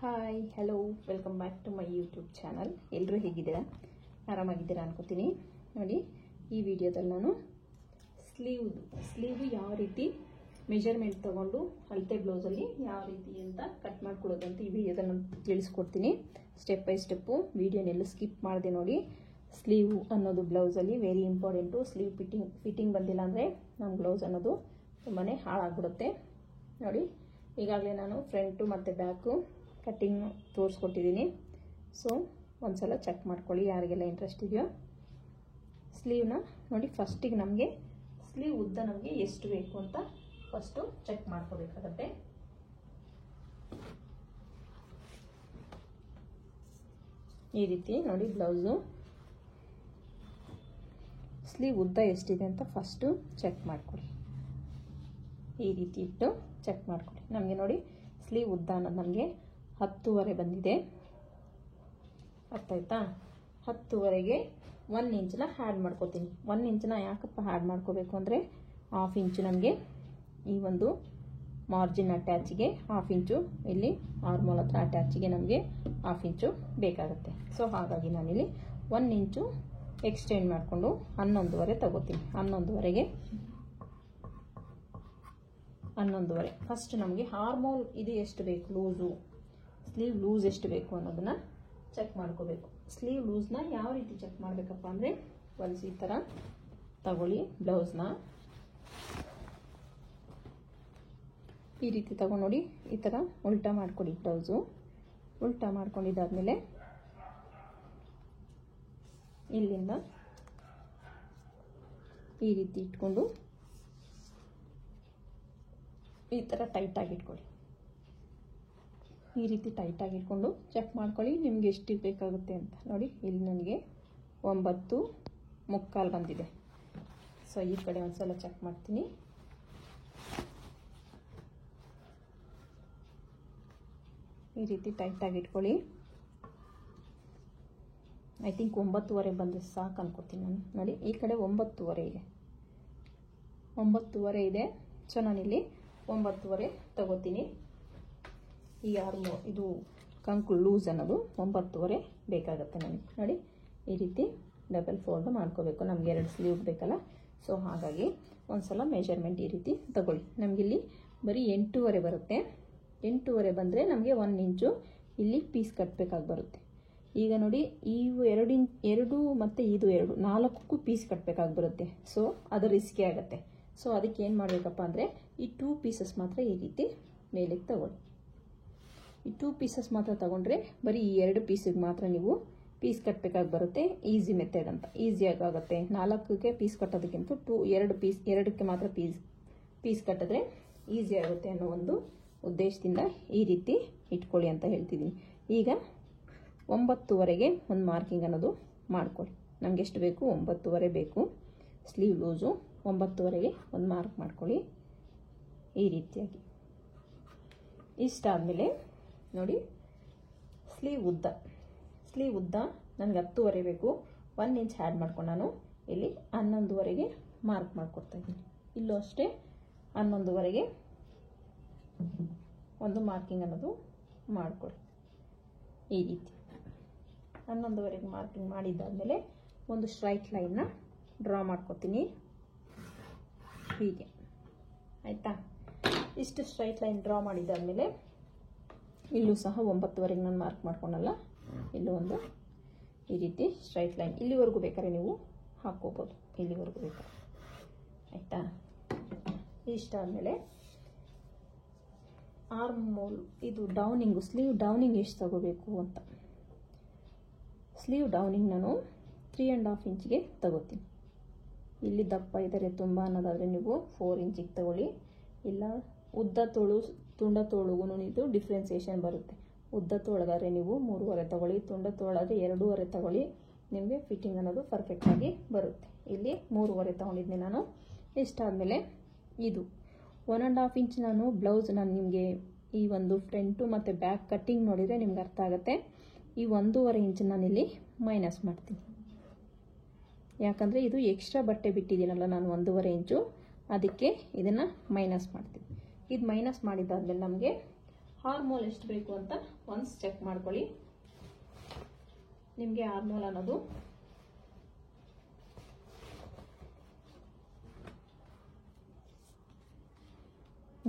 Hi hello welcome back to my YouTube channel. ಎಲ್ಲರೂ ಹೇಗಿದ್ದೀರಾ? ಆರಾಮಾಗಿದ್ದೀರಾ ಅನ್ಕೋತೀನಿ. ನೋಡಿ, ಈ ವಿಡಿಯೋದಲ್ಲಿ ನಾನು ಸ್ಲೀವ್ ಯಾವ ರೀತಿ ಮೆಜರ್ಮೆಂಟ್ ತೊಗೊಂಡು ಅಳತೆ ಬ್ಲೌಸಲ್ಲಿ ಯಾವ ರೀತಿ ಅಂತ ಕಟ್ ಮಾಡ್ಕೊಳ್ಳೋದು ಅಂತ ಈ ವಿಡಿಯೋದಲ್ಲಿ ನಾನು ತಿಳಿಸ್ಕೊಡ್ತೀನಿ. ಸ್ಟೆಪ್ ಬೈ ಸ್ಟೆಪ್ಪು ವಿಡಿಯೋನೆಲ್ಲ ಸ್ಕಿಪ್ ಮಾಡಿದೆ ನೋಡಿ. ಸ್ಲೀವ್ ಅನ್ನೋದು ಬ್ಲೌಸಲ್ಲಿ ವೆರಿ ಇಂಪಾರ್ಟೆಂಟು. ಸ್ಲೀವ್ ಫಿಟ್ಟಿಂಗ್ ಬಂದಿಲ್ಲ ಅಂದರೆ ನಮ್ಮ ಬ್ಲೌಸ್ ಅನ್ನೋದು ತುಂಬಾ ಹಾಳಾಗ್ಬಿಡುತ್ತೆ. ನೋಡಿ, ಈಗಾಗಲೇ ನಾನು ಫ್ರಂಟು ಮತ್ತು ಬ್ಯಾಕು ಕಟ್ಟಿಂಗ್ ತೋರಿಸ್ಕೊಟ್ಟಿದ್ದೀನಿ. ಸೊ ಒಂದ್ಸಲ ಚೆಕ್ ಮಾಡ್ಕೊಳ್ಳಿ ಯಾರಿಗೆಲ್ಲ ಇಂಟ್ರೆಸ್ಟ್ ಇದೆಯೋ. ಸ್ಲೀವ್ನ ನೋಡಿ, ಫಸ್ಟಿಗೆ ನಮಗೆ ಸ್ಲೀವ್ ಉದ್ದ ನಮಗೆ ಎಷ್ಟು ಬೇಕು ಅಂತ ಫಸ್ಟು ಚೆಕ್ ಮಾಡ್ಕೋಬೇಕಾಗತ್ತೆ. ಈ ರೀತಿ ನೋಡಿ, ಬ್ಲೌಸು ಸ್ಲೀವ್ ಉದ್ದ ಎಷ್ಟಿದೆ ಅಂತ ಫಸ್ಟು ಚೆಕ್ ಮಾಡ್ಕೊಳ್ಳಿ. ಈ ರೀತಿ ಇಟ್ಟು ಚೆಕ್ ಮಾಡ್ಕೊಳ್ಳಿ. ನಮಗೆ ನೋಡಿ, ಸ್ಲೀವ್ ಉದ್ದ ಅನ್ನೋದು ನಮಗೆ 10.5 ಬಂದಿದೆ. ಅರ್ಥಾಯ್ತಾ? 10.5ಗೆ 1 ಇಂಚನ್ನ ಹ್ಯಾಡ್ ಮಾಡ್ಕೋತೀನಿ. 1 ಇಂಚನ್ನ ಯಾಕಪ್ಪ ಹ್ಯಾಡ್ ಮಾಡ್ಕೋಬೇಕು ಅಂದರೆ, 1/2 ಇಂಚು ನಮಗೆ ಈ ಒಂದು ಮಾರ್ಜಿನ್ ಅಟ್ಯಾಚಿಗೆ, 1/2 ಇಂಚು ಇಲ್ಲಿ ಆರ್ಮೋಲ್ ಹತ್ರ ಅಟ್ಯಾಚಿಗೆ ನಮಗೆ 1/2 ಇಂಚು ಬೇಕಾಗುತ್ತೆ. ಸೊ ಹಾಗಾಗಿ ನಾನಿಲ್ಲಿ 1 ಇಂಚು ಎಕ್ಸ್ಟೆಂಡ್ ಮಾಡಿಕೊಂಡು 11.5 ತಗೋತೀನಿ. 11.5 ಫಸ್ಟ್ ನಮಗೆ ಆರ್ಮೋಲ್ ಇದು ಎಷ್ಟು ಬೇಕು, ಲೂಸು ಸ್ಲೀವ್ ಲೂಸ್ ಎಷ್ಟು ಬೇಕು ಅನ್ನೋದನ್ನ ಚೆಕ್ ಮಾಡ್ಕೋಬೇಕು. ಸ್ಲೀವ್ ಲೂಸ್ನ ಯಾವ ರೀತಿ ಚೆಕ್ ಮಾಡಬೇಕಪ್ಪ ಅಂದರೆ, ಒಂದು ಈ ಥರ ತಗೊಳ್ಳಿ. ಬ್ಲೌಸ್ನ ಈ ರೀತಿ ತಗೊಂಡು ನೋಡಿ, ಈ ಥರ ಉಲ್ಟಾ ಮಾಡ್ಕೊಡಿ. ಬ್ಲೌಸು ಉಲ್ಟಾ ಮಾಡ್ಕೊಂಡಿದ್ದಾದ್ಮೇಲೆ ಇಲ್ಲಿಂದ ಈ ರೀತಿ ಇಟ್ಕೊಂಡು ಈ ಥರ ಟೈಟಾಗಿ ಇಟ್ಕೊಳ್ಳಿ. ಈ ರೀತಿ ಟೈಟಾಗಿ ಇಟ್ಕೊಂಡು ಚೆಕ್ ಮಾಡ್ಕೊಳ್ಳಿ ನಿಮ್ಗೆ ಎಷ್ಟು ಬೇಕಾಗುತ್ತೆ ಅಂತ. ನೋಡಿ, ಇಲ್ಲಿ ನನಗೆ 9.75 ಬಂದಿದೆ. ಸೊ ಈ ಕಡೆ ಒಂದ್ಸಲ ಚೆಕ್ ಮಾಡ್ತೀನಿ. ಈ ರೀತಿ ಟೈಟಾಗಿ ಇಟ್ಕೊಳ್ಳಿ. ಐ ಥಿಂಕ್ 9.5 ಬಂದರೆ ಸಾಕು ಅನ್ಕೋತೀನಿ ನಾನು. ನೋಡಿ, ಈ ಕಡೆ 9.5 ಇದೆ. 9.5 ಇದೆ. ಸೊ ನಾನಿಲ್ಲಿ 9.5 ತಗೋತೀನಿ. ಈ ಇದು ಕಂಕು ಲೂಸ್ ಅನ್ನೋದು 9.5 ಬೇಕಾಗುತ್ತೆ ನನಗೆ. ನೋಡಿ, ಈ ರೀತಿ ಡಬಲ್ ಫೋಲ್ಡ್ ಮಾಡ್ಕೋಬೇಕು. ನಮಗೆ 2 ಸ್ಲೀವ್ ಬೇಕಲ್ಲ. ಸೊ ಹಾಗಾಗಿ ಒಂದ್ಸಲ ಮೆಜರ್ಮೆಂಟ್ ಈ ರೀತಿ ತಗೊಳ್ಳಿ. ನಮಗಿಲ್ಲಿ ಬರೀ 8.5 ಬರುತ್ತೆ. 8.5 ಬಂದರೆ ನಮಗೆ 1 ಇಂಚು ಇಲ್ಲಿ ಪೀಸ್ ಕಟ್ಟಬೇಕಾಗಿ ಬರುತ್ತೆ. ಈಗ ನೋಡಿ, ಈ 2 ಮತ್ತು ಇದು 2 4ಕ್ಕೂ ಪೀಸ್ ಕಟ್ಟಬೇಕಾಗಿ ಬರುತ್ತೆ. ಸೊ ಅದು ರಿಸ್ಕಿ ಆಗುತ್ತೆ. ಸೊ ಅದಕ್ಕೆ ಏನು ಮಾಡಬೇಕಪ್ಪ ಅಂದರೆ, ಈ 2 ಪೀಸಸ್ ಮಾತ್ರ ಈ ರೀತಿ ಮೇಲೆಗೆ ತಗೊಳ್ಳಿ. ಈ 2 ಪೀಸಸ್ ಮಾತ್ರ ತಗೊಂಡ್ರೆ ಬರೀ ಈ 2 ಪೀಸಿಗೆ ಮಾತ್ರ ನೀವು ಪೀಸ್ ಕಟ್ಟಬೇಕಾಗಿ ಬರುತ್ತೆ. ಈಸಿ ಮೆಥಡ್ ಅಂತ, ಈಸಿಯಾಗಿ ಆಗುತ್ತೆ. 4ಕ್ಕೆ ಪೀಸ್ ಕಟ್ಟೋದಕ್ಕಿಂತ 2ಕ್ಕೆ ಮಾತ್ರ ಪೀಸ್ ಕಟ್ಟಿದ್ರೆ ಈಸಿ ಆಗುತ್ತೆ ಅನ್ನೋ ಒಂದು ಉದ್ದೇಶದಿಂದ ಈ ರೀತಿ ಇಟ್ಕೊಳ್ಳಿ ಅಂತ ಹೇಳ್ತಿದ್ದೀನಿ. ಈಗ 9.5ಗೆ ಒಂದು ಮಾರ್ಕಿಂಗ್ ಅನ್ನೋದು ಮಾಡ್ಕೊಳ್ಳಿ. ನಮ್ಗೆ ಎಷ್ಟು ಬೇಕು? 9.5 ಬೇಕು. ಸ್ಲೀವ್ ಲೂಸು 9.5ಗೆ ಒಂದು ಮಾರ್ಕ್ ಮಾಡ್ಕೊಳ್ಳಿ ಈ ರೀತಿಯಾಗಿ. ಇಷ್ಟಾದಮೇಲೆ ನೋಡಿ, ಸ್ಲೀವ್ ಉದ್ದ ನನಗೆ 10.5 ಬೇಕು. 1 ಇಂಚ್ ಆ್ಯಡ್ ಮಾಡ್ಕೊಂಡು ನಾನು ಇಲ್ಲಿ 11.5ಗೆ ಮಾರ್ಕ್ ಮಾಡ್ಕೊಡ್ತಾ ಇದ್ದೀನಿ. ಇಲ್ಲೂ ಅಷ್ಟೇ 11.5ಗೆ ಒಂದು ಮಾರ್ಕಿಂಗ್ ಅನ್ನೋದು ಮಾಡಿಕೊಡಿ. ಈ ರೀತಿ 11.5ಗೆ ಮಾರ್ಕಿಂಗ್ ಮಾಡಿದ್ದಾದಮೇಲೆ ಒಂದು ಸ್ಟ್ರೈಟ್ ಲೈನ್ನ ಡ್ರಾ ಮಾಡ್ಕೊತೀನಿ ಹೀಗೆ. ಆಯಿತಾ? ಇಷ್ಟು ಸ್ಟ್ರೈಟ್ ಲೈನ್ ಡ್ರಾ ಮಾಡಿದ್ದಾದಮೇಲೆ ಇಲ್ಲೂ ಸಹ 9.5ಗೆ ನಾನು ಮಾರ್ಕ್ ಮಾಡ್ಕೊಳಲ್ಲ. ಇಲ್ಲೂ ಒಂದು ಈ ರೀತಿ ಸ್ಟ್ರೈಟ್ ಲೈನ್ ಇಲ್ಲಿವರೆಗೂ ಬೇಕಾದ್ರೆ ನೀವು ಹಾಕ್ಕೋಬೋದು. ಇಲ್ಲಿವರೆಗೂ ಬೇಕಾದ್ರೆ. ಆಯಿತಾ? ಇಷ್ಟಾದಮೇಲೆ ಆರ್ಮೋಲ್ ಇದು ಡೌನಿಂಗು, ಸ್ಲೀವ್ ಡೌನಿಂಗ್ ಎಷ್ಟು ತಗೋಬೇಕು ಅಂತ. ಸ್ಲೀವ್ ಡೌನಿಂಗ್ ನಾನು 3.5 ಇಂಚಿಗೆ ತಗೋತೀನಿ. ಇಲ್ಲಿ ದಪ್ಪ ಇದ್ದಾರೆ ತುಂಬ ಅನ್ನೋದಾದರೆ ನೀವು 4 ಇಂಚಿಗೆ ತಗೊಳ್ಳಿ. ಇಲ್ಲ ಉದ್ದ ತೋಳು ತುಂಡ ತೋಳುಗೂ ಇದು ಡಿಫ್ರೆನ್ಸಿಯೇಷನ್ ಬರುತ್ತೆ. ಉದ್ದ ತೋಳಗಾದ್ರೆ ನೀವು 3.5 ತಗೊಳ್ಳಿ, ತುಂಡ ತೋಳಾದರೆ 2.5 ತಗೊಳ್ಳಿ. ನಿಮಗೆ ಫಿಟ್ಟಿಂಗ್ ಅನ್ನೋದು ಪರ್ಫೆಕ್ಟಾಗಿ ಬರುತ್ತೆ. ಇಲ್ಲಿ 3.5 ತಗೊಂಡಿದ್ದೆ ನಾನು. ಇಷ್ಟಾದಮೇಲೆ ಇದು 1.5 ಇಂಚ್ ನಾನು ಬ್ಲೌಸ್ ನಿಮಗೆ ಈ ಒಂದು ಫ್ರಂಟು ಮತ್ತು ಬ್ಯಾಕ್ ಕಟ್ಟಿಂಗ್ ನೋಡಿದರೆ ನಿಮ್ಗೆ ಅರ್ಥ ಆಗುತ್ತೆ. ಈ 1.5 ಇಂಚ್ ನಾನಿಲ್ಲಿ ಮೈನಸ್ ಮಾಡ್ತೀನಿ. ಯಾಕಂದರೆ ಇದು ಎಕ್ಸ್ಟ್ರಾ ಬಟ್ಟೆ ಬಿಟ್ಟಿದ್ದೀನಲ್ಲ ನಾನು 1.5 ಇಂಚು, ಅದಕ್ಕೆ ಇದನ್ನು ಮೈನಸ್ ಮಾಡ್ತೀನಿ. ಇದು ಮೈನಸ್ ಮಾಡಿದ್ದಾದ್ಮೇಲೆ ನಮಗೆ ಆರ್ಮೋಲ್ ಎಷ್ಟು ಬೇಕು ಅಂತ ಒನ್ಸ್ ಚೆಕ್ ಮಾಡ್ಕೊಳ್ಳಿ. ನಿಮಗೆ ಆರ್ಮೋಲ್ ಅನ್ನೋದು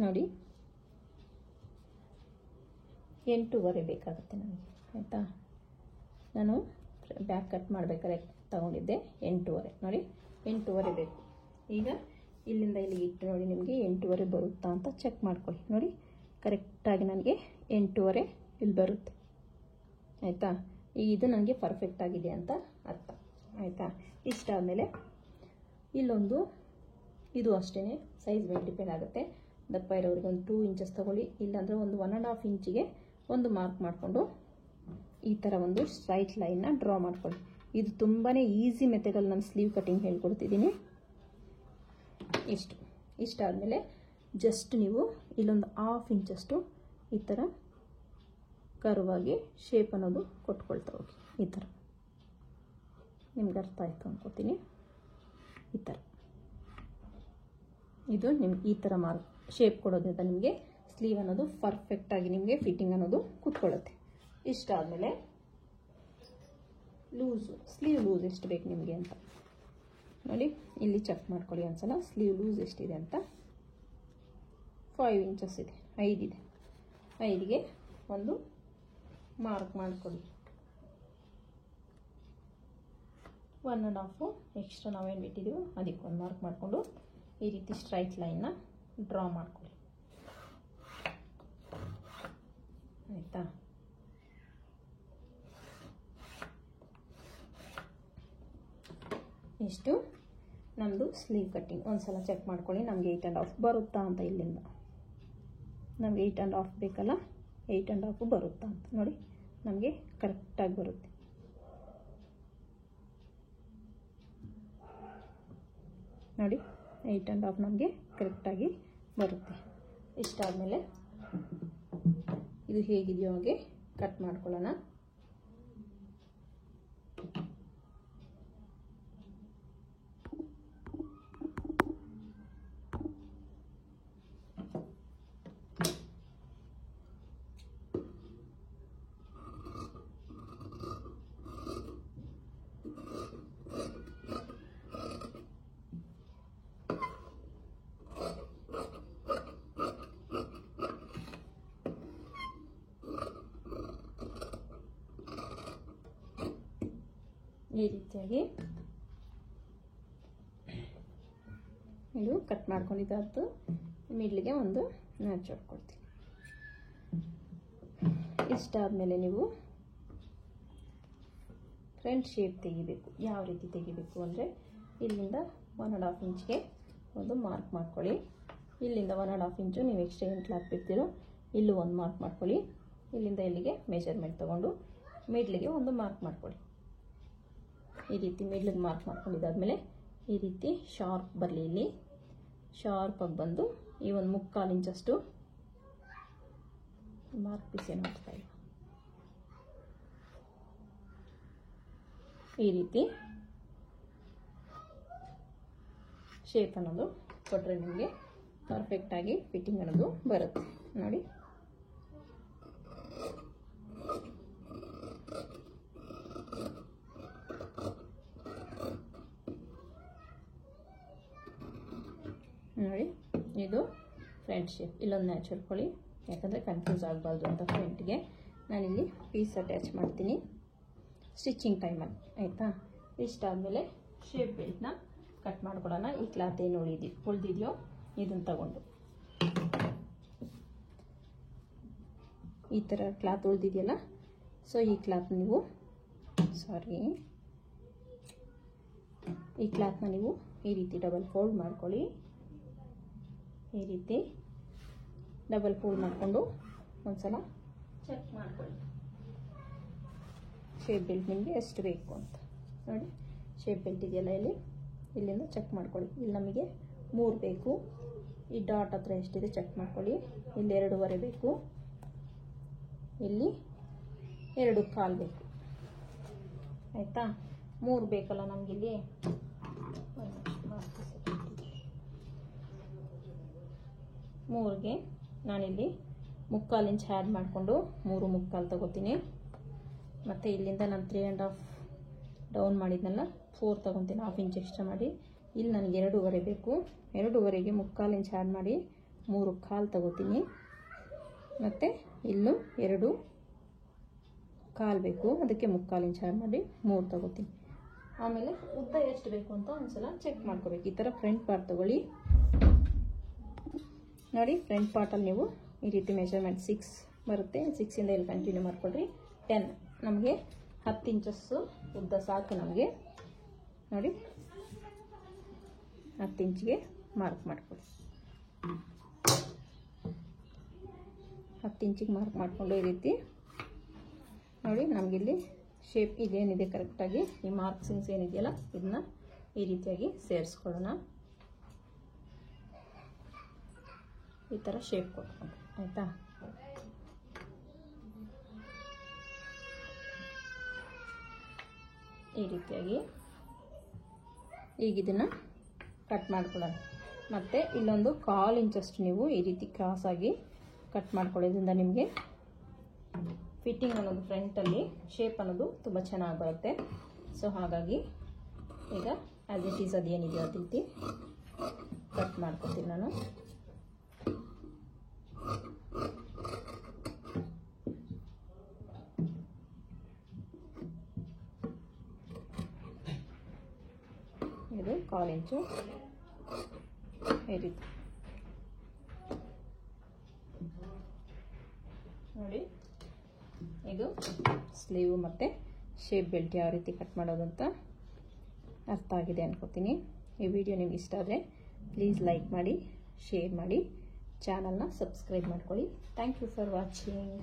ನೋಡಿ 8.5 ಬೇಕಾಗುತ್ತೆ ನನಗೆ. ಆಯಿತಾ, ನಾನು ಬ್ಯಾಕ್ ಕಟ್ ಮಾಡಬೇಕಾದ್ರೆ ತಗೊಂಡಿದ್ದೆ 8.5. ನೋಡಿ 8.5 ಬೇಕು. ಈಗ ಇಲ್ಲಿಂದ ಇಲ್ಲಿಗೆ ಇಟ್ಟು ನೋಡಿ ನಿಮಗೆ 8.5 ಬರುತ್ತಾ ಅಂತ ಚೆಕ್ ಮಾಡ್ಕೊಳ್ಳಿ. ನೋಡಿ ಕರೆಕ್ಟಾಗಿ ನನಗೆ 8.5 ಇಲ್ಲಿ ಬರುತ್ತೆ. ಆಯಿತಾ, ಇದು ನನಗೆ ಪರ್ಫೆಕ್ಟ್ ಆಗಿದೆ ಅಂತ ಅರ್ಥ. ಆಯಿತಾ, ಇಷ್ಟಾದಮೇಲೆ ಇಲ್ಲೊಂದು, ಇದು ಅಷ್ಟೇ ಸೈಜ್ ಮೇಲೆ ಡಿಪೆಂಡ್ ಆಗುತ್ತೆ. ದಪ್ಪ ಇರೋರಿಗೆ ಒಂದು 2 ಇಂಚಸ್ ತೊಗೊಳ್ಳಿ, ಇಲ್ಲಾಂದರೆ ಒಂದು 1.5 ಇಂಚಿಗೆ ಒಂದು ಮಾರ್ಕ್ ಮಾಡಿಕೊಂಡು ಈ ಥರ ಒಂದು ಸ್ಟ್ರೈಟ್ ಲೈನ್ನ ಡ್ರಾ ಮಾಡ್ಕೊಳ್ಳಿ. ಇದು ತುಂಬಾ ಈಸಿ ಮೆಥಡಲ್ಲಿ ನಾನು ಸ್ಲೀವ್ ಕಟಿಂಗ್ ಹೇಳ್ಕೊಡ್ತಿದ್ದೀನಿ. ಇಷ್ಟಾದಮೇಲೆ ಜಸ್ಟ್ ನೀವು ಇಲ್ಲೊಂದು 1/2 ಇಂಚಷ್ಟು ಈ ಥರ ಕರ್ವಾಗಿ ಶೇಪ್ ಅನ್ನೋದು ಕೊಟ್ಕೊಳ್ತಾ ಹೋಗಿ. ಈ ಥರ ನಿಮ್ಗೆ ಅರ್ಥ ಆಯಿತು ಅನ್ಕೋತೀನಿ. ಈ ಥರ ಇದು ನಿಮ್ಗೆ ಈ ಥರ ಮಾರ್ಕ್ ಶೇಪ್ ಕೊಡೋದ್ರಿಂದ ನಿಮಗೆ ಸ್ಲೀವ್ ಅನ್ನೋದು ಪರ್ಫೆಕ್ಟಾಗಿ ನಿಮಗೆ ಫಿಟ್ಟಿಂಗ್ ಅನ್ನೋದು ಕೂತ್ಕೊಳ್ಳುತ್ತೆ. ಇಷ್ಟಾದಮೇಲೆ ಸ್ಲೀವ್ ಲೂಸ್ ಎಷ್ಟು ಬೇಕು ನಿಮಗೆ ಅಂತ ನೋಡಿ, ಇಲ್ಲಿ ಚೆಕ್ ಮಾಡ್ಕೊಳ್ಳಿ ಒಂದ್ಸಲ. ಸ್ಲೀವ್ ಲೂಸ್ ಎಷ್ಟಿದೆ ಅಂತ 5 ಇಂಚಸ್ ಇದೆ, 5 ಇದೆ. 5ಗೆ ಒಂದು ಮಾರ್ಕ್ ಮಾಡ್ಕೊಳ್ಳಿ. 1.5 ಎಕ್ಸ್ಟ್ರಾ ನಾವೇನು ಬಿಟ್ಟಿದ್ದೀವೋ ಅದಕ್ಕೆ ಒಂದು ಮಾರ್ಕ್ ಮಾಡಿಕೊಂಡು ಈ ರೀತಿ ಸ್ಟ್ರೈಟ್ ಲೈನ್ನ ಡ್ರಾ ಮಾಡ್ಕೊಳ್ಳಿ. ಆಯಿತಾ, ಇಷ್ಟು ನಮ್ಮದು ಸ್ಲೀವ್ ಕಟ್ಟಿಂಗ್. ಒಂದ್ಸಲ ಚೆಕ್ ಮಾಡ್ಕೊಳ್ಳಿ ನಮಗೆ 8.5 ಬರುತ್ತಾ ಅಂತ. ಇಲ್ಲಿಂದ ನಮಗೆ 8.5 ಬೇಕಲ್ಲ, 8.5 ಬರುತ್ತಾ ಅಂತ ನೋಡಿ. ನಮಗೆ ಕರೆಕ್ಟಾಗಿ ಬರುತ್ತೆ. ನೋಡಿ 8.5 ನಮಗೆ ಕರೆಕ್ಟಾಗಿ ಬರುತ್ತೆ. ಇಷ್ಟಾದಮೇಲೆ ಇದು ಹೇಗಿದೆಯೋ ಹಾಗೆ ಕಟ್ ಮಾಡ್ಕೊಳ್ಳೋಣ. ಈ ರೀತಿಯಾಗಿ ಇದು ಕಟ್ ಮಾಡ್ಕೊಂಡಿದ್ದಾದ್ದು ಮಿಡ್ಲಿಗೆ ಒಂದು ಮ್ಯಾಚ್ ಹೊಡ್ಕೊಳ್ತೀನಿ. ಇಷ್ಟಾದಮೇಲೆ ನೀವು ಫ್ರಂಟ್ ಶೇಪ್ ತೆಗಿಬೇಕು. ಯಾವ ರೀತಿ ತೆಗಿಬೇಕು ಅಂದರೆ ಇಲ್ಲಿಂದ 1.5 ಇಂಚ್ಗೆ ಒಂದು ಮಾರ್ಕ್ ಮಾಡ್ಕೊಳ್ಳಿ. ಇಲ್ಲಿಂದ 1.5 ಇಂಚು ನೀವು ಎಕ್ಸ್ಟ್ರಾ ಏನು ಕ್ಲಾತ್ ಬಿಡ್ತೀರೋ ಇಲ್ಲೂ ಒಂದು ಮಾರ್ಕ್ ಮಾಡ್ಕೊಳ್ಳಿ. ಇಲ್ಲಿಂದ ಇಲ್ಲಿಗೆ ಮೆಜರ್ಮೆಂಟ್ ತೊಗೊಂಡು ಮಿಡ್ಲಿಗೆ ಒಂದು ಮಾರ್ಕ್ ಮಾಡ್ಕೊಳ್ಳಿ. ಈ ರೀತಿ ಮಿಡ್ಲಿಗೆ ಮಾರ್ಕ್ ಮಾಡ್ಕೊಂಡಿದ್ದಾದಮೇಲೆ ಈ ರೀತಿ ಶಾರ್ಪ್ ಬರಲಿ. ಇಲ್ಲಿ ಶಾರ್ಪಾಗಿ ಬಂದು ಈ ಒಂದು 3/4 ಇಂಚಷ್ಟು ಮಾರ್ಕ್ ಪೀಸ್ ಏನು ಆಗ್ತಾ ಇಲ್ಲ. ಈ ರೀತಿ ಶೇಪ್ ಅನ್ನೋದು ಕೊಟ್ಟರೆ ನಿಮಗೆ ಪರ್ಫೆಕ್ಟಾಗಿ ಫಿಟ್ಟಿಂಗ್ ಅನ್ನೋದು ಬರುತ್ತೆ. ನೋಡಿ ನೋಡಿ, ಇದು ಫ್ರಂಟ್ ಶೇಪ್. ಇಲ್ಲೊಂದು ಮ್ಯಾಚ್ ಹೊಡ್ಕೊಳ್ಳಿ, ಯಾಕಂದರೆ ಕನ್ಫ್ಯೂಸ್ ಆಗಬಾರ್ದು ಅಂತ. ಫ್ರಂಟ್ಗೆ ನಾನಿಲ್ಲಿ ಪೀಸ್ ಅಟ್ಯಾಚ್ ಮಾಡ್ತೀನಿ ಸ್ಟಿಚಿಂಗ್ ಟೈಮಲ್ಲಿ. ಆಯಿತಾ, ಇಷ್ಟಾದಮೇಲೆ ಶೇಪ್ ಬೆಲ್ಟ್ನ ಕಟ್ ಮಾಡ್ಕೊಳ್ಳೋಣ. ಈ ಕ್ಲಾತ್ ಏನು ಉಳಿದಿದೆಯೋ ಇದನ್ನು ತಗೊಂಡು ಈ ಥರ ಕ್ಲಾತ್ ಉಳಿದಿದೆಯಲ್ಲ, ಸೊ ಈ ಕ್ಲಾತ್ ನೀವು ಈ ಕ್ಲಾತ್ನ ನೀವು ಈ ರೀತಿ ಡಬಲ್ ಫೋಲ್ಡ್ ಮಾಡ್ಕೊಳ್ಳಿ. ಈ ರೀತಿ ಡಬಲ್ ಫೋಲ್ಡ್ ಮಾಡಿಕೊಂಡು ಒಂದ್ಸಲ ಚೆಕ್ ಮಾಡ್ಕೊಳ್ಳಿ ಶೇಪ್ ಬೆಲ್ಟ್ ನಿಮಗೆ ಎಷ್ಟು ಬೇಕು ಅಂತ. ನೋಡಿ ಶೇಪ್ ಬೆಲ್ಟ್ ಇದೆಯಲ್ಲ, ಇಲ್ಲಿಂದ ಚೆಕ್ ಮಾಡ್ಕೊಳ್ಳಿ. ಇಲ್ಲಿ ನಮಗೆ 3 ಬೇಕು. ಈ ಡಾಟ್ ಹತ್ರ ಎಷ್ಟಿದೆ ಚೆಕ್ ಮಾಡ್ಕೊಳ್ಳಿ. ಇಲ್ಲಿ 2.5 ಬೇಕು, ಇಲ್ಲಿ 2.25 ಬೇಕು. ಆಯಿತಾ, 3 ಬೇಕಲ್ಲ ನಮಗಿಲ್ಲಿ. ಮೂರಿಗೆ ನಾನಿಲ್ಲಿ ಮುಕ್ಕಾಲು ಇಂಚ್ ಆ್ಯಡ್ ಮಾಡಿಕೊಂಡು 3 ಮುಕ್ಕಾಲು ತಗೋತೀನಿ. ಮತ್ತು ಇಲ್ಲಿಂದ ನಾನು 3.5 ಡೌನ್ ಮಾಡಿದ್ನಲ್ಲ 4 ತಗೊತೀನಿ, 1/2 ಇಂಚ್ ಎಕ್ಸ್ಟ್ರಾ ಮಾಡಿ. ಇಲ್ಲಿ ನನಗೆ 2.5 ಬೇಕು. 2.5ಗೆ ಮುಕ್ಕಾಲು ಇಂಚ್ ಆ್ಯಡ್ ಮಾಡಿ 3 ಕಾಲು ತಗೋತೀನಿ. ಮತ್ತು ಇಲ್ಲೂ 2 ಕಾಲು ಬೇಕು, ಅದಕ್ಕೆ ಮುಕ್ಕಾಲು ಇಂಚ್ ಆ್ಯಡ್ ಮಾಡಿ 3 ತಗೋತೀನಿ. ಆಮೇಲೆ ಉದ್ದ ಎಷ್ಟು ಬೇಕು ಅಂತ ಒಂದ್ಸಲ ಚೆಕ್ ಮಾಡ್ಕೋಬೇಕು. ಈ ಥರ ಫ್ರಂಟ್ ಪಾರ್ಟ್ ತಗೊಳ್ಳಿ. ನೋಡಿ, ಫ್ರಂಟ್ ಪಾರ್ಟಲ್ಲಿ ನೀವು ಈ ರೀತಿ ಮೆಜರ್ಮೆಂಟ್ 6 ಬರುತ್ತೆ. 6ಇಂದ ಇಲ್ಲಿ ಕಂಟಿನ್ಯೂ ಮಾಡ್ಕೊಳ್ರಿ. 10 ನಮಗೆ 10 ಇಂಚಸ್ಸು ಉದ್ದ ಸಾಕು ನಮಗೆ. ನೋಡಿ, 10 ಇಂಚಿಗೆ ಮಾರ್ಕ್ ಮಾಡ್ಕೊಳ್ಳಿ. 10 ಇಂಚಿಗೆ ಮಾರ್ಕ್ ಮಾಡಿಕೊಂಡು ಈ ರೀತಿ ನೋಡಿ, ನಮಗಿಲ್ಲಿ ಶೇಪ್ ಇದೇನಿದೆ ಕರೆಕ್ಟಾಗಿ ಈ ಮಾರ್ಕ್ಸಿಂಗ್ಸ್ ಏನಿದೆಯಲ್ಲ ಇದನ್ನ ಈ ರೀತಿಯಾಗಿ ಸೇರಿಸ್ಕೊಳ್ಳೋಣ. ಈ ಥರ ಶೇಪ್ ಕೊಟ್ಕೊಂಡು ಆಯಿತಾ. ಈ ರೀತಿಯಾಗಿ ಈಗ ಇದನ್ನು ಕಟ್ ಮಾಡ್ಕೊಳ್ಳೋಣ. ಮತ್ತು ಇಲ್ಲೊಂದು 1/4 ಇಂಚಷ್ಟು ನೀವು ಈ ರೀತಿ ಕ್ರಾಸಾಗಿ ಕಟ್ ಮಾಡ್ಕೊಳ್ಳೋದ್ರಿಂದ ನಿಮಗೆ ಫಿಟ್ಟಿಂಗ್ ಅನ್ನೋದು ಫ್ರಂಟಲ್ಲಿ ಶೇಪ್ ಅನ್ನೋದು ತುಂಬ ಚೆನ್ನಾಗಿ ಬರುತ್ತೆ. ಸೊ ಹಾಗಾಗಿ ಈಗ ಆ್ಯಸ್ ಇಟ್ ಈಸ್ ಅದೇನಿದೆಯೋ ಅದೇ ರೀತಿ ಕಟ್ ಮಾಡ್ಕೊತೀನಿ ನಾನು. ಇದು 1/4 ಇಂಚು ಈ ರೀತಿ ನೋಡಿ. ಇದು ಸ್ಲೀವ್ ಮತ್ತು ಶೇಪ್ ಬೆಲ್ಟ್ ಯಾವ ರೀತಿ ಕಟ್ ಮಾಡೋದು ಅಂತ ಅರ್ಥ ಆಗಿದೆ ಅನ್ಕೋತೀನಿ. ಈ ವಿಡಿಯೋ ನಿಮ್ಗೆ ಇಷ್ಟ ಆದರೆ ಪ್ಲೀಸ್ ಲೈಕ್ ಮಾಡಿ, ಶೇರ್ ಮಾಡಿ, ಚಾನಲ್ನ ಸಬ್ಸ್ಕ್ರೈಬ್ ಮಾಡ್ಕೊಳ್ಳಿ. Thank you for watching.